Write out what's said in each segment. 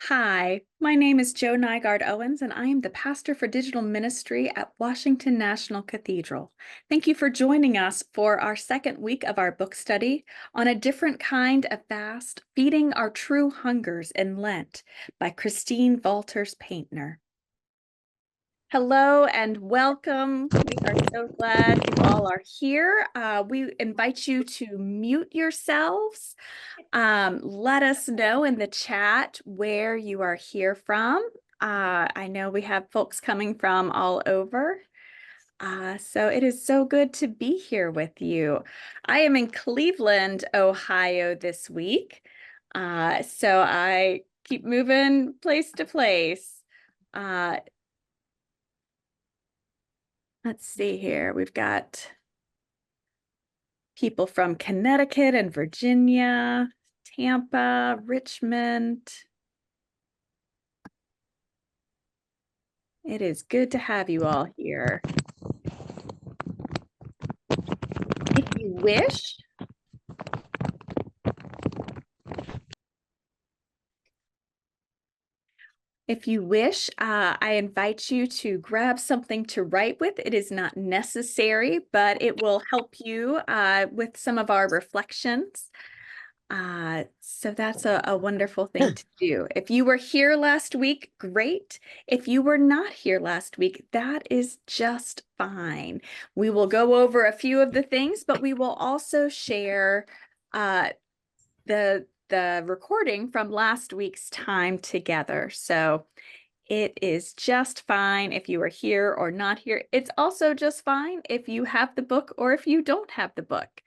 Hi, my name is Jo Owens, and I am the pastor for Digital Ministry at Washington National Cathedral. Thank you for joining us for our second week of our book study on a different kind of fast, Feeding Our True Hungers in Lent by Christine Walters Paintner. Hello and welcome. We are so glad you all are here. We invite you to mute yourselves. Let us know in the chat where you are here from. I know we have folks coming from all over. So it is so good to be here with you. I am in Cleveland, Ohio this week. So I keep moving place to place. Let's see here. We've got people from Connecticut and Virginia, Tampa, Richmond. It is good to have you all here. If you wish, I invite you to grab something to write with. It is not necessary, but it will help you with some of our reflections. So that's a wonderful thing to do. If you were here last week, great. If you were not here last week, that is just fine. We will go over a few of the things, but we will also share the recording from last week's time together. So it is just fine if you are here or not here. It's also just fine if you have the book or if you don't have the book.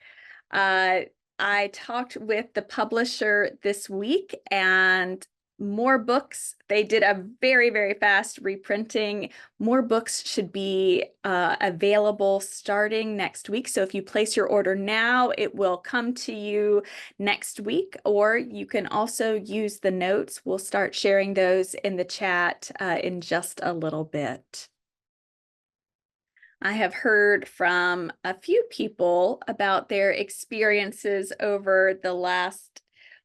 I talked with the publisher this week and more books. They did a very, very fast reprinting. More books should be available starting next week. So if you place your order now, it will come to you next week, or you can also use the notes. We'll start sharing those in the chat in just a little bit. I have heard from a few people about their experiences over the last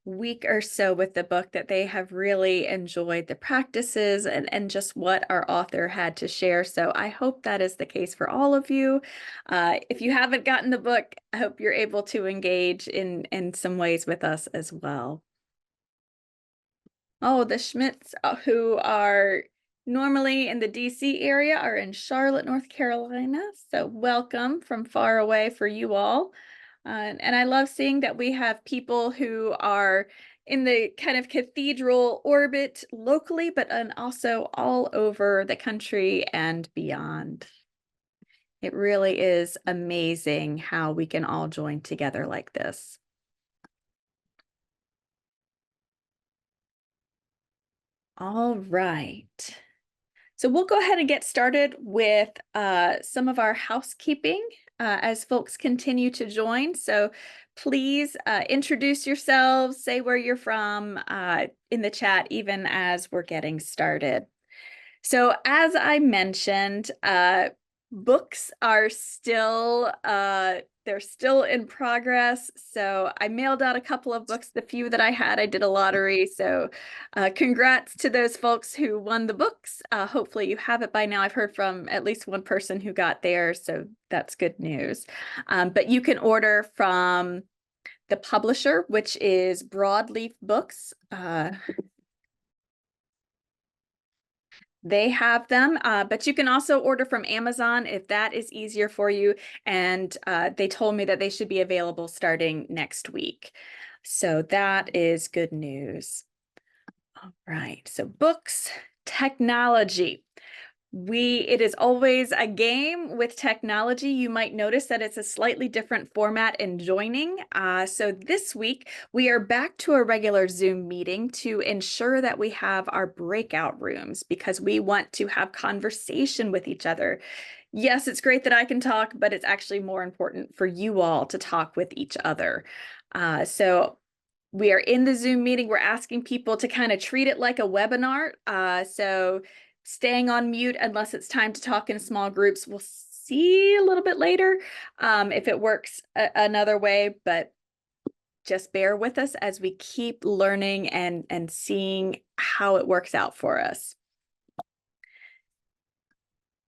week or so with the book, that they have really enjoyed the practices and just what our author had to share. So I hope that is the case for all of you. If you haven't gotten the book, I hope you're able to engage in some ways with us as well. Oh, the Schmidts, who are normally in the DC area, are in Charlotte, North Carolina. So welcome from far away for you all. And I love seeing that we have people who are in the kind of cathedral orbit locally, but also all over the country and beyond. It really is amazing how we can all join together like this. All right. So we'll go ahead and get started with some of our housekeeping as folks continue to join. So please introduce yourselves, say where you're from in the chat, even as we're getting started. So as I mentioned, books are still they're still in progress. So I mailed out a couple of books. The few that I had, I did a lottery. So congrats to those folks who won the books. Hopefully you have it by now. I've heard from at least one person who got theirs, so that's good news. But you can order from the publisher, which is Broadleaf Books. They have them, but you can also order from Amazon if that is easier for you. And they told me that they should be available starting next week. So that is good news. All right, so books, technology. It is always a game with technology. You might notice that it's a slightly different format in joining. So this week, we are back to a regular Zoom meeting to ensure that we have our breakout rooms, because we want to have conversation with each other. Yes, it's great that I can talk, but it's actually more important for you all to talk with each other. So we are in the Zoom meeting. We're asking people to kind of treat it like a webinar. So staying on mute unless it's time to talk in small groups. We'll see a little bit later if it works another way, but just bear with us as we keep learning and seeing how it works out for us.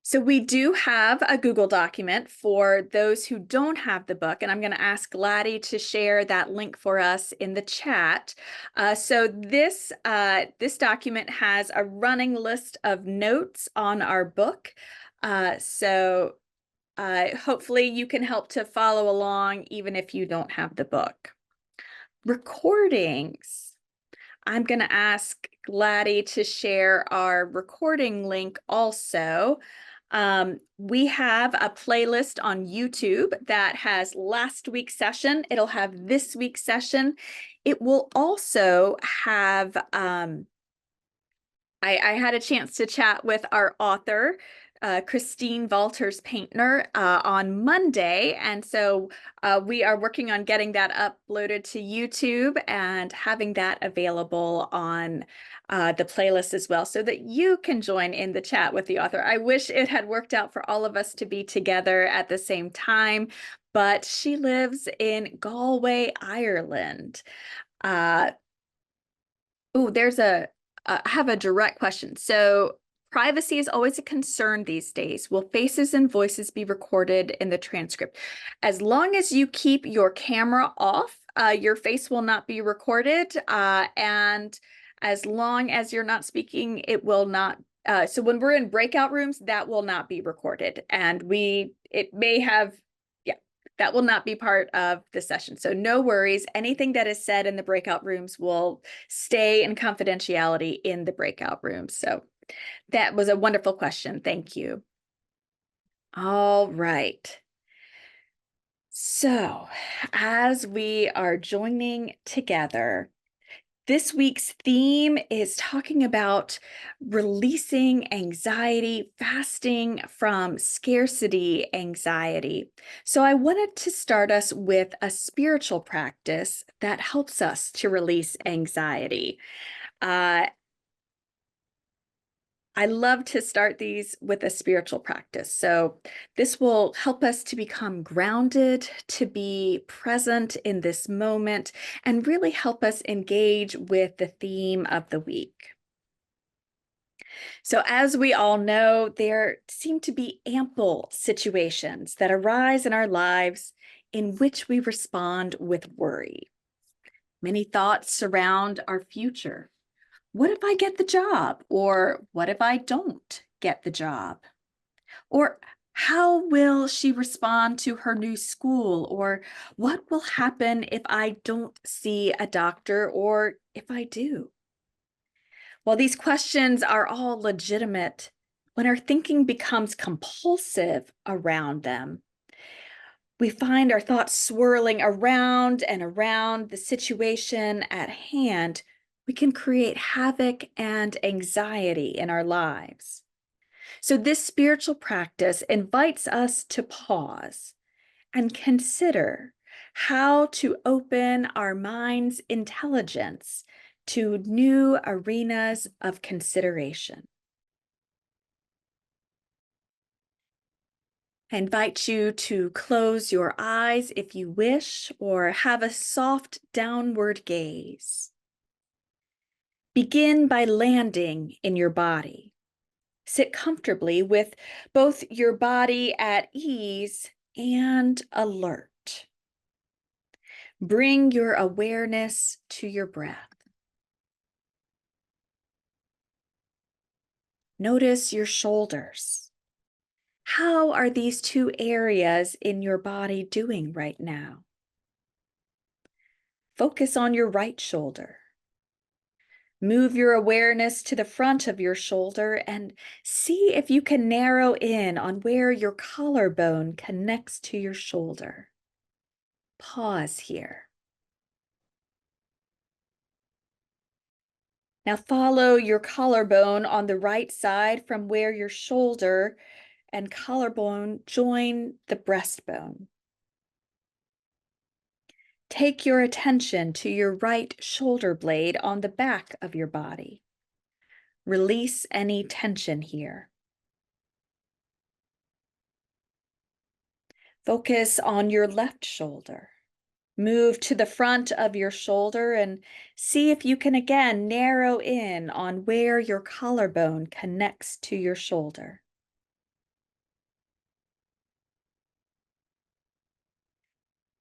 So we do have a Google document for those who don't have the book, and I'm going to ask Gladys to share that link for us in the chat. So this document has a running list of notes on our book. So hopefully you can help to follow along even if you don't have the book. Recordings. I'm going to ask Gladys to share our recording link also. We have a playlist on YouTube that has last week's session. It'll have this week's session. It will also have, I had a chance to chat with our author, Christine Walters Paintner, on Monday. And so we are working on getting that uploaded to YouTube and having that available on the playlist as well, so that you can join in the chat with the author. I wish it had worked out for all of us to be together at the same time, but she lives in Galway, Ireland. Oh, I have a direct question. So privacy is always a concern these days. Will faces and voices be recorded in the transcript? As long as you keep your camera off, your face will not be recorded. And as long as you're not speaking, it will not. So when we're in breakout rooms, that will not be recorded. And it may have, yeah, that will not be part of the session. So no worries. Anything that is said in the breakout rooms will stay in confidentiality in the breakout rooms. So that was a wonderful question. Thank you. All right. So as we are joining together, this week's theme is talking about releasing anxiety, fasting from scarcity anxiety. So I wanted to start us with a spiritual practice that helps us to release anxiety. I love to start these with a spiritual practice. So this will help us to become grounded, to be present in this moment, and really help us engage with the theme of the week. So as we all know, there seem to be ample situations that arise in our lives in which we respond with worry. Many thoughts surround our future. What if I get the job? Or what if I don't get the job? Or how will she respond to her new school? Or what will happen if I don't see a doctor, or if I do? While these questions are all legitimate, when our thinking becomes compulsive around them, we find our thoughts swirling around and around the situation at hand, we can create havoc and anxiety in our lives. So this spiritual practice invites us to pause and consider how to open our mind's intelligence to new arenas of consideration. I invite you to close your eyes if you wish, or have a soft downward gaze. Begin by landing in your body. Sit comfortably with both your body at ease and alert. Bring your awareness to your breath. Notice your shoulders. How are these two areas in your body doing right now? Focus on your right shoulder. Move your awareness to the front of your shoulder and see if you can narrow in on where your collarbone connects to your shoulder. Pause here. Now follow your collarbone on the right side from where your shoulder and collarbone join the breastbone. Take your attention to your right shoulder blade on the back of your body. Release any tension here. Focus on your left shoulder. Move to the front of your shoulder and see if you can again narrow in on where your collarbone connects to your shoulder.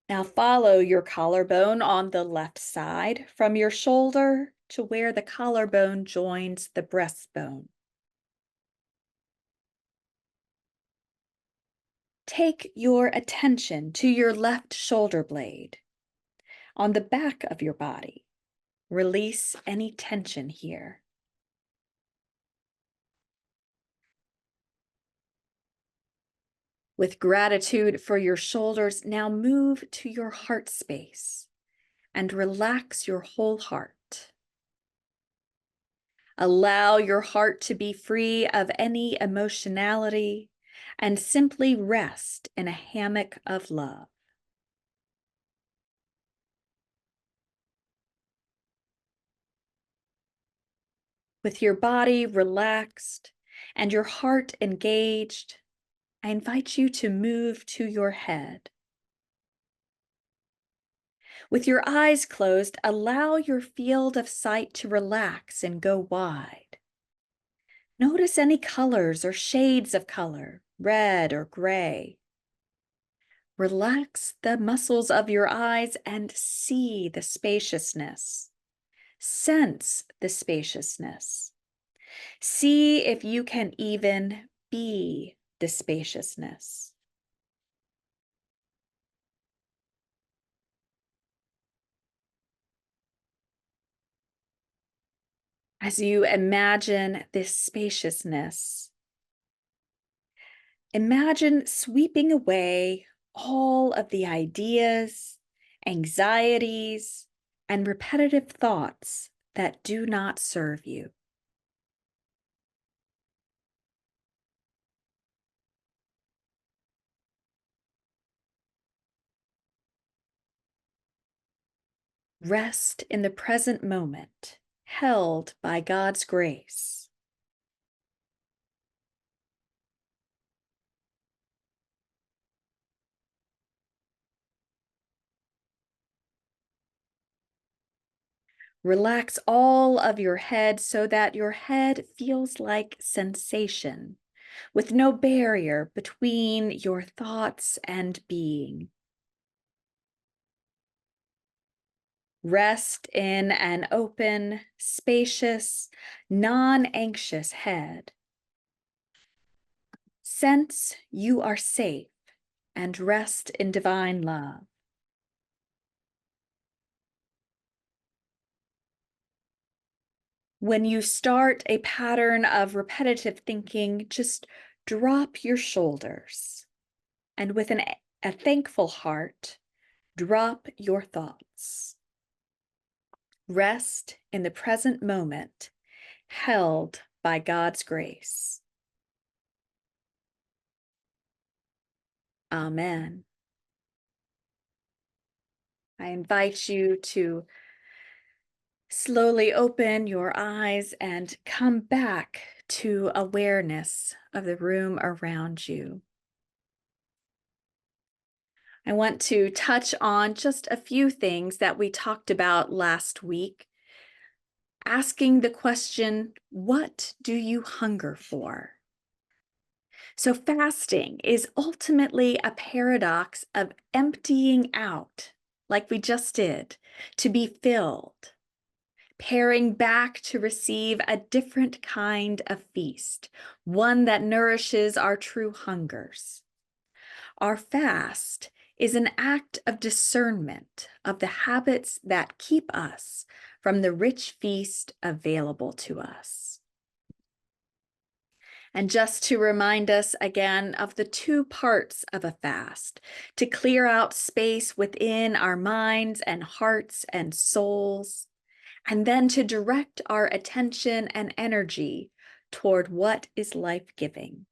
Now follow your collarbone on the left side from your shoulder to where the collarbone joins the breastbone. Take your attention to your left shoulder blade on the back of your body. Release any tension here. With gratitude for your shoulders, now move to your heart space and relax your whole heart. Allow your heart to be free of any emotionality and simply rest in a hammock of love. With your body relaxed and your heart engaged, I invite you to move to your head. With your eyes closed, allow your field of sight to relax and go wide. Notice any colors or shades of color, red or gray. Relax the muscles of your eyes and see the spaciousness. Sense the spaciousness. See if you can even be the spaciousness. As you imagine this spaciousness, imagine sweeping away all of the ideas, anxieties, and repetitive thoughts that do not serve you. Rest in the present moment, held by God's grace. Relax all of your head so that your head feels like sensation, with no barrier between your thoughts and being. Rest in an open, spacious, non-anxious head. Sense you are safe and rest in divine love. When you start a pattern of repetitive thinking, just drop your shoulders, and with a thankful heart, drop your thoughts. Rest in the present moment, held by God's grace. Amen. I invite you to slowly open your eyes and come back to awareness of the room around you. I want to touch on just a few things that we talked about last week, asking the question, what do you hunger for? So fasting is ultimately a paradox of emptying out, like we just did, to be filled, paring back to receive a different kind of feast, one that nourishes our true hungers. Our fast is an act of discernment of the habits that keep us from the rich feast available to us. And just to remind us again of the two parts of a fast, to clear out space within our minds and hearts and souls, and then to direct our attention and energy toward what is life-giving.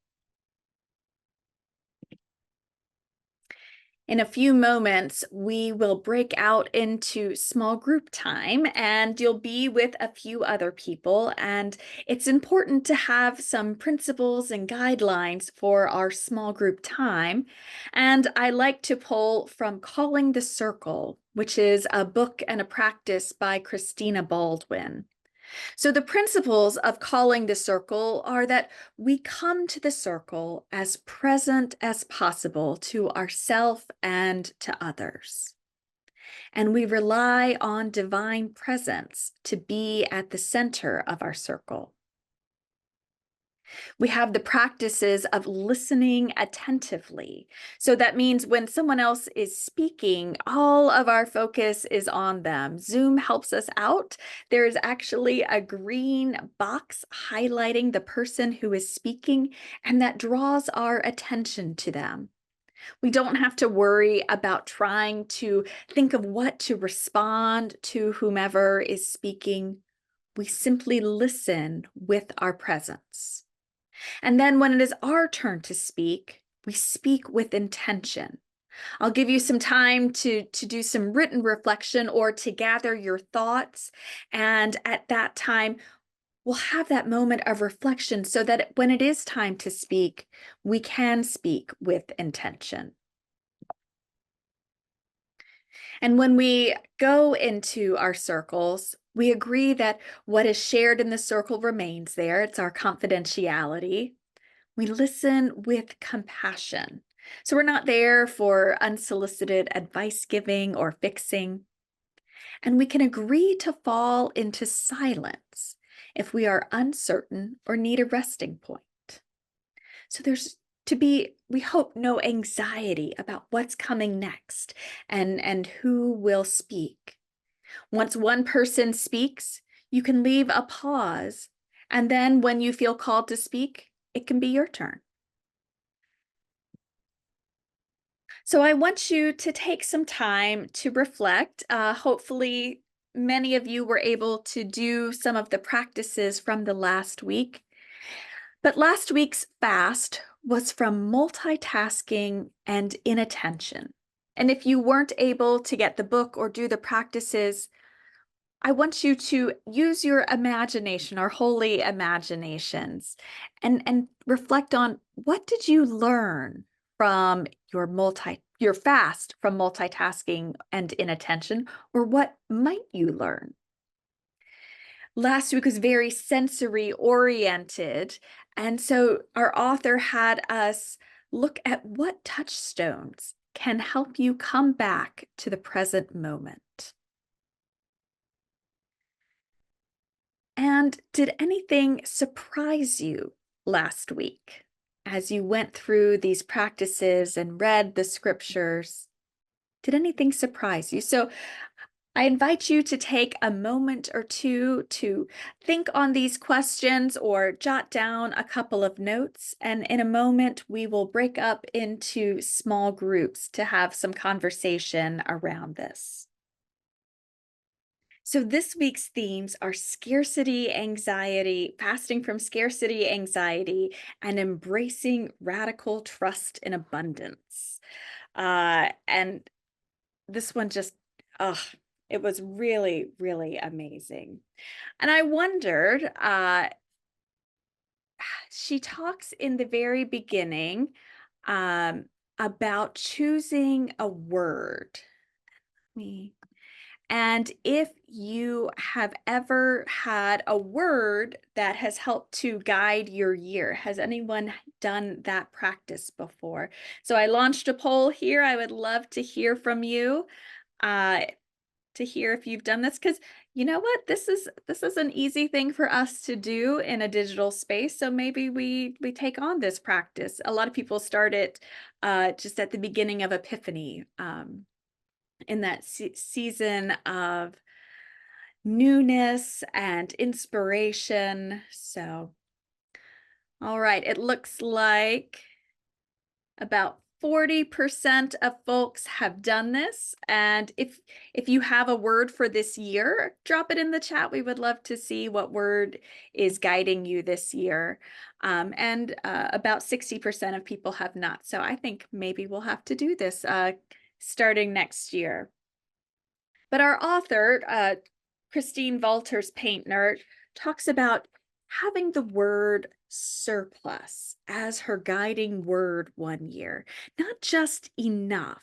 In a few moments, we will break out into small group time, and you'll be with a few other people. And it's important to have some principles and guidelines for our small group time. And I like to pull from Calling the Circle, which is a book and a practice by Christina Baldwin. So the principles of calling the circle are that we come to the circle as present as possible to ourselves and to others. And we rely on divine presence to be at the center of our circle. We have the practices of listening attentively. So that means when someone else is speaking, all of our focus is on them. Zoom helps us out. There is actually a green box highlighting the person who is speaking, and that draws our attention to them. We don't have to worry about trying to think of what to respond to whomever is speaking. We simply listen with our presence. And then when it is our turn to speak, we speak with intention. I'll give you some time to do some written reflection or to gather your thoughts. And at that time, we'll have that moment of reflection so that when it is time to speak, we can speak with intention. And when we go into our circles, we agree that what is shared in the circle remains there. It's our confidentiality. We listen with compassion. So we're not there for unsolicited advice giving or fixing. And we can agree to fall into silence if we are uncertain or need a resting point. So there's to be, we hope, no anxiety about what's coming next and who will speak. Once one person speaks, you can leave a pause. And then when you feel called to speak, it can be your turn. So I want you to take some time to reflect. Hopefully, many of you were able to do some of the practices from the last week. But last week's fast was from multitasking and inattention. And if you weren't able to get the book or do the practices, I want you to use your imagination, our holy imaginations, and reflect on what did you learn from your fast from multitasking and inattention, or what might you learn? Last week was very sensory oriented, and so our author had us look at what touchstones can help you come back to the present moment. And did anything surprise you last week as you went through these practices and read the scriptures? Did anything surprise you? So I invite you to take a moment or two to think on these questions or jot down a couple of notes. And in a moment, we will break up into small groups to have some conversation around this. So this week's themes are scarcity anxiety, fasting from scarcity anxiety, and embracing radical trust in abundance. And this one just, it was really, really amazing. And I wondered, she talks in the very beginning about choosing a word. And if you have ever had a word that has helped to guide your year, has anyone done that practice before? So I launched a poll here. I would love to hear from you, to hear if you've done this, because you know what? This is an easy thing for us to do in a digital space. So maybe we take on this practice. A lot of people start it just at the beginning of Epiphany. In that season of newness and inspiration. So, all right, it looks like about 40% of folks have done this. And if you have a word for this year, drop it in the chat. We would love to see what word is guiding you this year. And about 60% of people have not. So I think maybe we'll have to do this starting next year. But our author, Christine Walters Paintner, talks about having the word surplus as her guiding word one year, not just enough,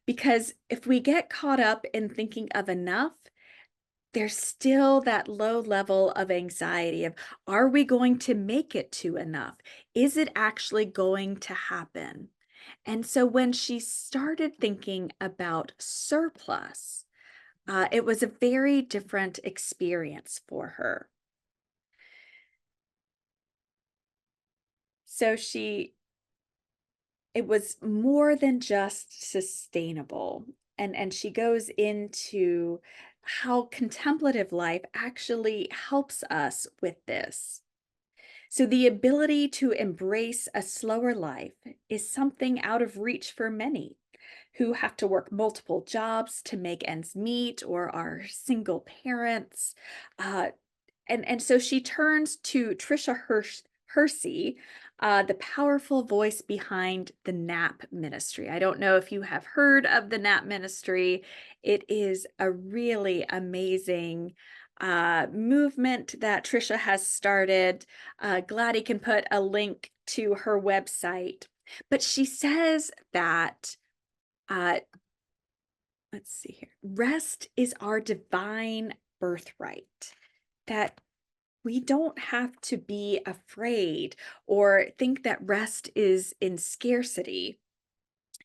because if we get caught up in thinking of enough, there's still that low level of anxiety of, are we going to make it to enough? Is it actually going to happen? And so when she started thinking about surplus, it was a very different experience for her. So it was more than just sustainable. And she goes into how contemplative life actually helps us with this. So the ability to embrace a slower life is something out of reach for many who have to work multiple jobs to make ends meet or are single parents. Uh, and so she turns to Trisha Hersey, the powerful voice behind the NAP ministry. I don't know if you have heard of the NAP ministry. It is a really amazing movement that Trisha has started. Gladdy can put a link to her website. But she says that, let's see here, rest is our divine birthright. That we don't have to be afraid or think that rest is in scarcity.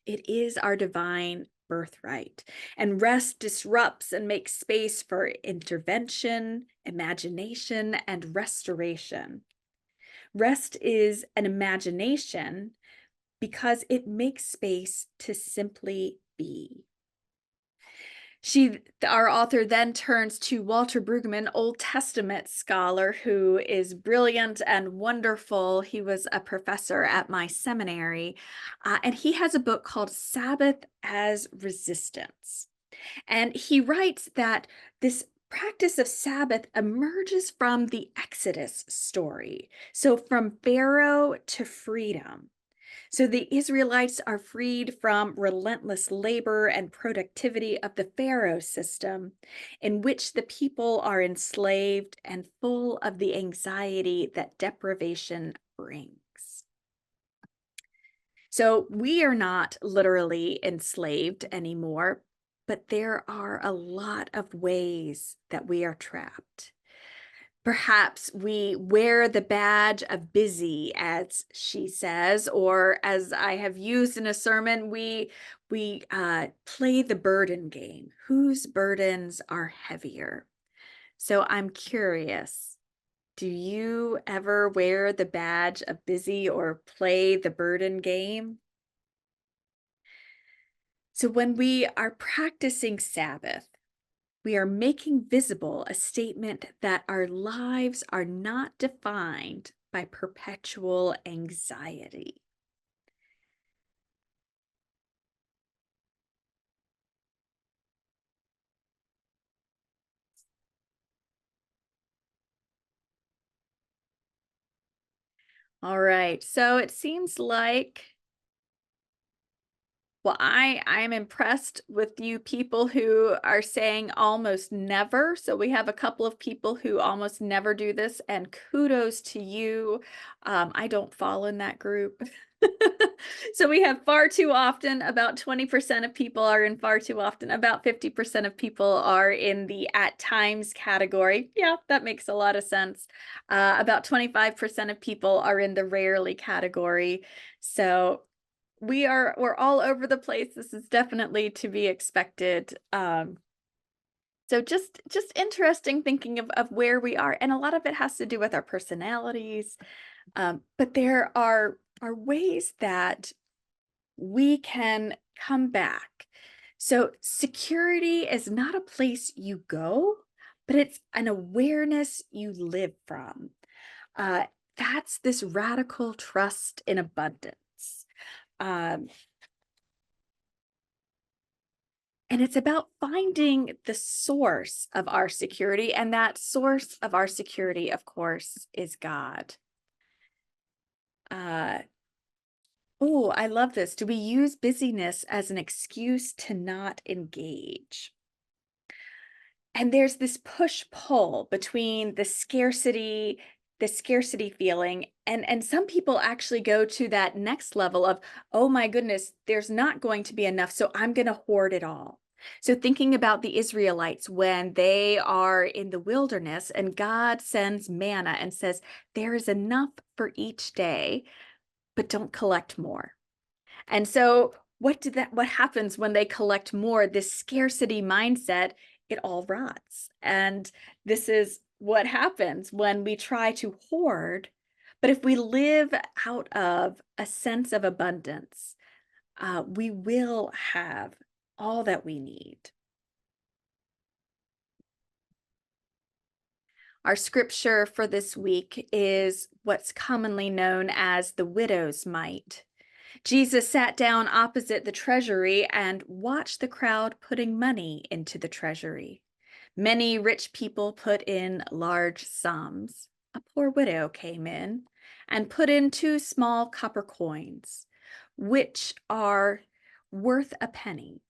It is our divine birthright. And rest disrupts and makes space for intervention, imagination, and restoration. Rest is an imagination because it makes space to simply be. Our author then turns to Walter Brueggemann, Old Testament scholar who is brilliant and wonderful. He was a professor at my seminary, and he has a book called Sabbath as Resistance. And he writes that this practice of Sabbath emerges from the Exodus story. So from Pharaoh to freedom. So the Israelites are freed from relentless labor and productivity of the Pharaoh system, in which the people are enslaved and full of the anxiety that deprivation brings. So we are not literally enslaved anymore, but there are a lot of ways that we are trapped. Perhaps we wear the badge of busy, as she says, or as I have used in a sermon, we play the burden game. Whose burdens are heavier? So I'm curious, do you ever wear the badge of busy or play the burden game? So when we are practicing Sabbath, we are making visible a statement that our lives are not defined by perpetual anxiety. All right, so it seems like, well, I'm impressed with you people who are saying almost never. So we have a couple of people who almost never do this, and kudos to you. I don't fall in that group. So we have far too often, about 20% of people are in far too often, about 50% of people are in the at times category. Yeah, that makes a lot of sense. About 25% of people are in the rarely category. So we're all over the place. This is definitely to be expected. So just interesting thinking of where we are, and a lot of it has to do with our personalities. But there are ways that we can come back. So security is not a place you go, but it's an awareness you live from. Uh, that's this radical trust in abundance. Um, And it's about finding the source of our security. And that source of our security, of course, is God. Oh, I love this. Do we use busyness as an excuse to not engage? And there's this push-pull between the scarcity the scarcity feeling. And some people actually go to that next level of, oh my goodness, there's not going to be enough, so I'm going to hoard it all. So thinking about the Israelites when they are in the wilderness and God sends manna and says, there is enough for each day, but don't collect more. And so what happens when they collect more? This scarcity mindset, it all rots. And this is what happens when we try to hoard. But if we live out of a sense of abundance, we will have all that we need. Our scripture for this week is what's commonly known as the widow's mite. Jesus sat down opposite the treasury and watched the crowd putting money into the treasury. Many rich people put in large sums. A poor widow came in and put in 2 small copper coins, which are worth a penny.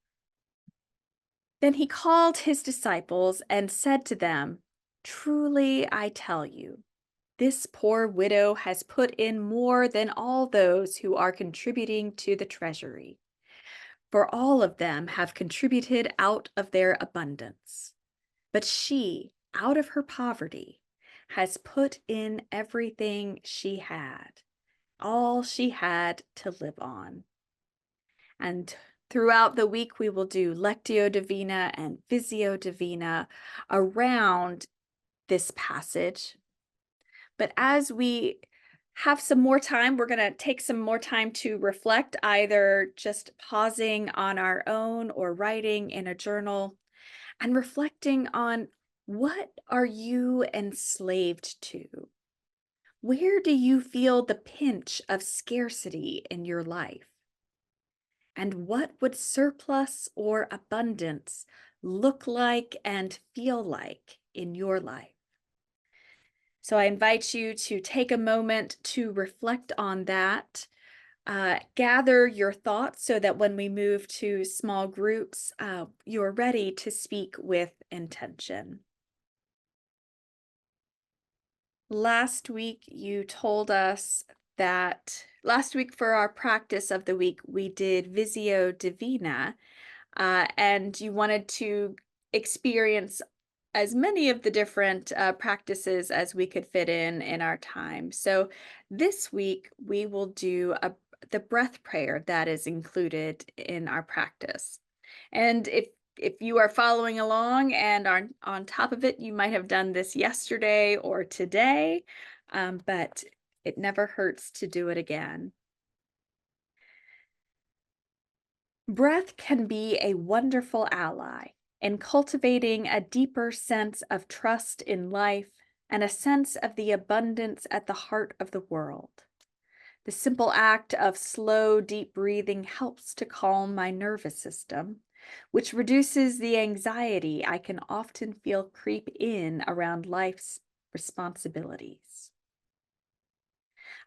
Then he called his disciples and said to them, "Truly I tell you, this poor widow has put in more than all those who are contributing to the treasury, for all of them have contributed out of their abundance. But she, out of her poverty, has put in everything she had, all she had to live on." And throughout the week, we will do Lectio Divina and Visio Divina around this passage. But as we have some more time, we're going to take some more time to reflect, either just pausing on our own or writing in a journal and reflecting on, what are you enslaved to? Where do you feel the pinch of scarcity in your life? And what would surplus or abundance look like and feel like in your life? So I invite you to take a moment to reflect on that. Gather your thoughts so that when we move to small groups, you're ready to speak with intention. Last week, you told us that last week for our practice of the week, we did Visio Divina, and you wanted to experience as many of the different practices as we could fit in our time. So this week we will do the breath prayer that is included in our practice. And if you are following along and are on top of it, you might have done this yesterday or today, but it never hurts to do it again. Breath can be a wonderful ally in cultivating a deeper sense of trust in life and a sense of the abundance at the heart of the world. The simple act of slow, deep breathing helps to calm my nervous system, which reduces the anxiety I can often feel creep in around life's responsibilities.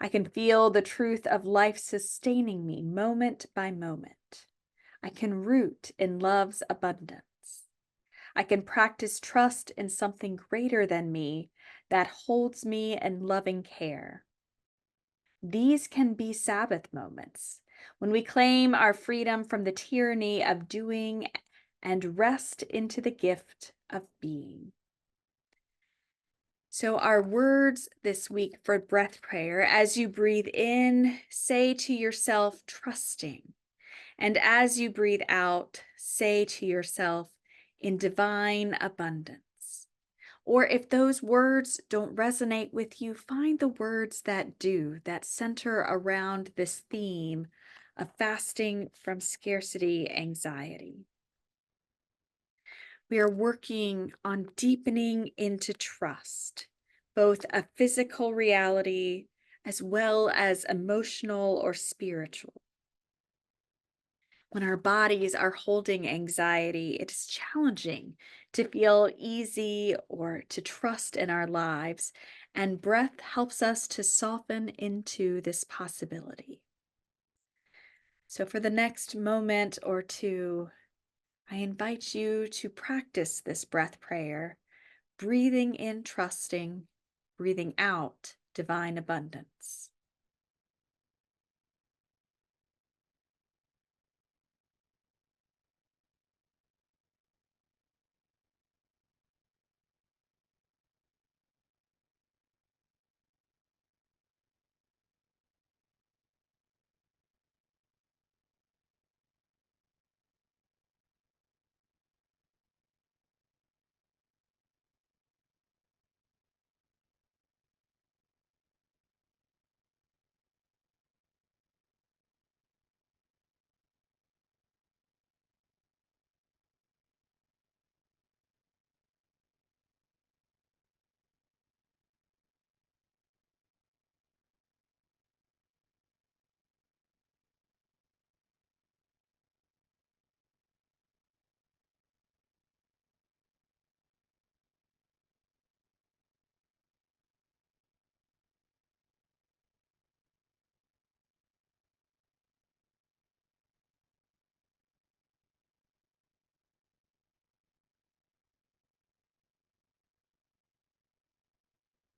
I can feel the truth of life sustaining me moment by moment. I can root in love's abundance. I can practice trust in something greater than me that holds me in loving care. These can be Sabbath moments when we claim our freedom from the tyranny of doing and rest into the gift of being. So our words this week for breath prayer: as you breathe in, say to yourself, trusting. And as you breathe out, say to yourself, in divine abundance. Or if those words don't resonate with you, find the words that do, that center around this theme of fasting from scarcity anxiety. We are working on deepening into trust, both a physical reality as well as emotional or spiritual. When our bodies are holding anxiety, it is challenging to feel easy or to trust in our lives, and breath helps us to soften into this possibility. So for the next moment or two, I invite you to practice this breath prayer, breathing in trusting breathing out divine abundance.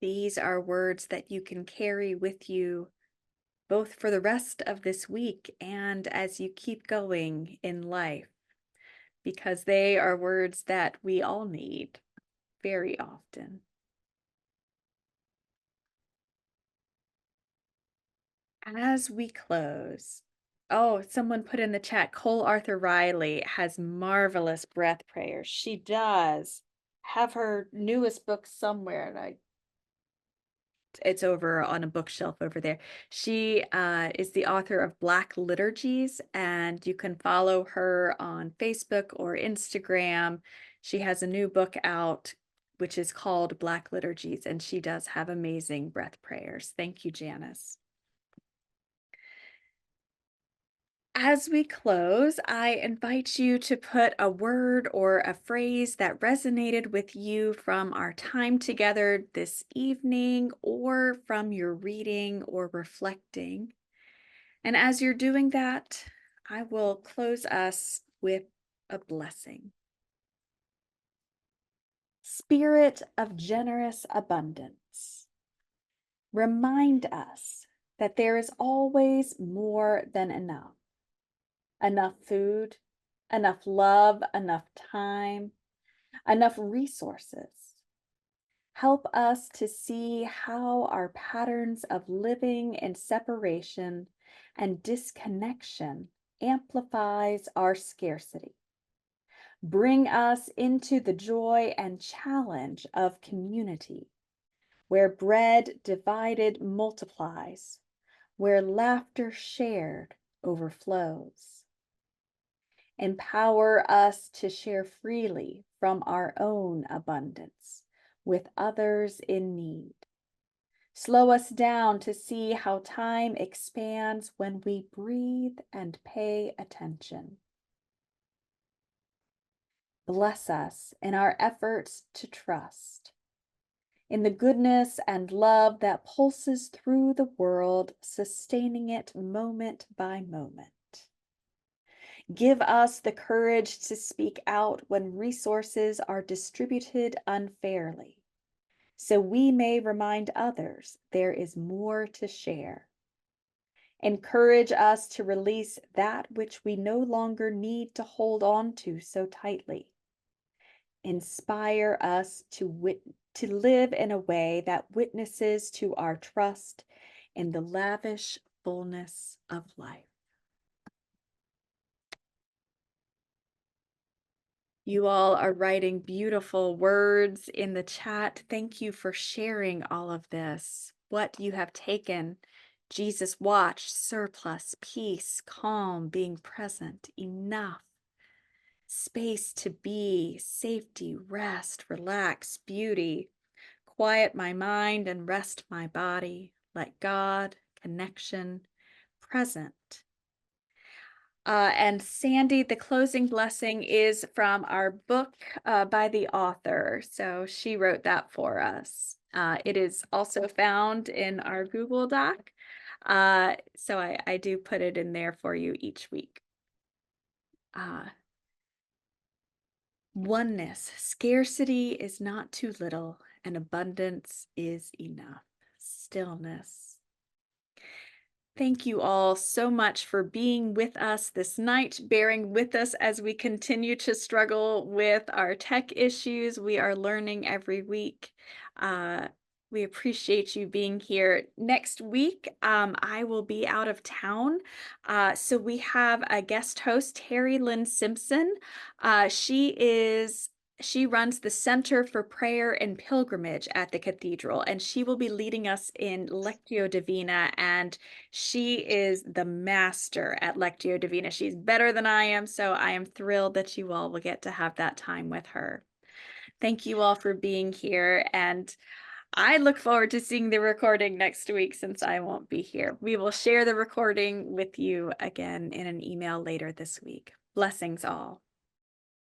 These are words that you can carry with you both for the rest of this week and as you keep going in life, because they are words that we all need very often. As we close, oh, someone put in the chat, Cole Arthur Riley has marvelous breath prayers. She does have her newest book somewhere, and it's over on a bookshelf over there. She is the author of Black Liturgies, and you can follow her on Facebook or Instagram. She has a new book out, which is called Black Liturgies, and she does have amazing breath prayers. Thank you, Janice. As we close, I invite you to put a word or a phrase that resonated with you from our time together this evening or from your reading or reflecting. And as you're doing that, I will close us with a blessing. Spirit of generous abundance, remind us that there is always more than enough. Enough food, enough love, enough time, enough resources. Help us to see how our patterns of living in separation and disconnection amplifies our scarcity. Bring us into the joy and challenge of community, where bread divided multiplies, where laughter shared overflows. Empower us to share freely from our own abundance with others in need. Slow us down to see how time expands when we breathe and pay attention. Bless us in our efforts to trust, in the goodness and love that pulses through the world, sustaining it moment by moment. Give us the courage to speak out when resources are distributed unfairly, so we may remind others there is more to share. Encourage us to release that which we no longer need to hold on to so tightly. Inspire us to live in a way that witnesses to our trust in the lavish fullness of life. You all are writing beautiful words in the chat. Thank you for sharing all of this. What you have taken: Jesus watch, surplus, peace, calm, being present, enough, space to be, safety, rest, relax, beauty, quiet my mind and rest my body, let God, connection, present. And Sandy, the closing blessing is from our book by the author. So she wrote that for us. It is also found in our Google Doc. So I do put it in there for you each week. Oneness, scarcity is not too little and abundance is enough. Stillness. Thank you all so much for being with us this night, bearing with us as we continue to struggle with our tech issues. We are learning every week. We appreciate you being here. Next week, I will be out of town. So we have a guest host, Terry Lynn Simpson. She runs the Center for Prayer and Pilgrimage at the Cathedral, and she will be leading us in Lectio Divina, and she is the master at Lectio Divina. She's better than I am, so I am thrilled that you all will get to have that time with her. Thank you all for being here, and I look forward to seeing the recording next week since I won't be here. We will share the recording with you again in an email later this week. Blessings all.